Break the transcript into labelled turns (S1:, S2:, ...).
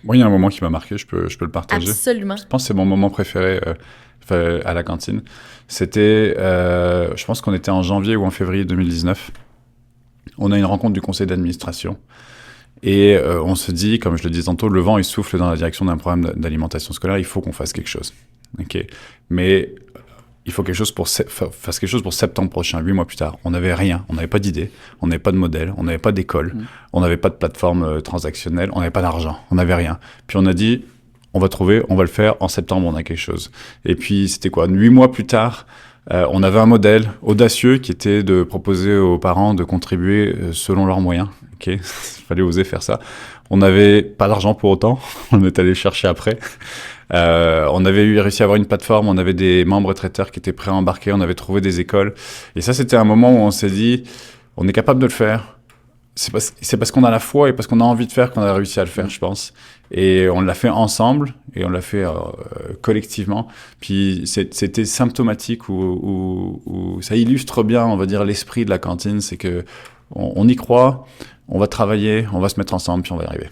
S1: Moi, il y a un moment qui m'a marqué, je peux le partager.
S2: Absolument.
S1: Je pense que c'est mon moment préféré à la cantine. C'était, je pense qu'on était en janvier ou en février 2019. On a une rencontre du conseil d'administration. Et on se dit, comme je le disais tantôt, le vent il souffle dans la direction d'un programme d'alimentation scolaire, il faut qu'on fasse quelque chose. Ok. Mais il faut fasse quelque chose pour septembre prochain, 8 mois plus tard. On n'avait rien, on n'avait pas d'idée, on n'avait pas de modèle, on n'avait pas d'école, on n'avait pas de plateforme transactionnelle, on n'avait pas d'argent, on n'avait rien. Puis on a dit, on va le faire, en septembre on a quelque chose. Et puis c'était quoi, 8 mois plus tard, on avait un modèle audacieux qui était de proposer aux parents de contribuer selon leurs moyens. Ok, il fallait oser faire ça. On n'avait pas d'argent pour autant, on est allé chercher après. On avait réussi à avoir une plateforme, on avait des membres traiteurs qui étaient prêts à embarquer, on avait trouvé des écoles. Et ça, c'était un moment où on s'est dit, on est capable de le faire. C'est parce qu'on a la foi et parce qu'on a envie de faire qu'on a réussi à le faire, je pense. Et on l'a fait ensemble et on l'a fait collectivement. Puis c'était symptomatique où ça illustre bien, on va dire, l'esprit de la cantine. C'est que on y croit, on va travailler, on va se mettre ensemble, puis on va y arriver.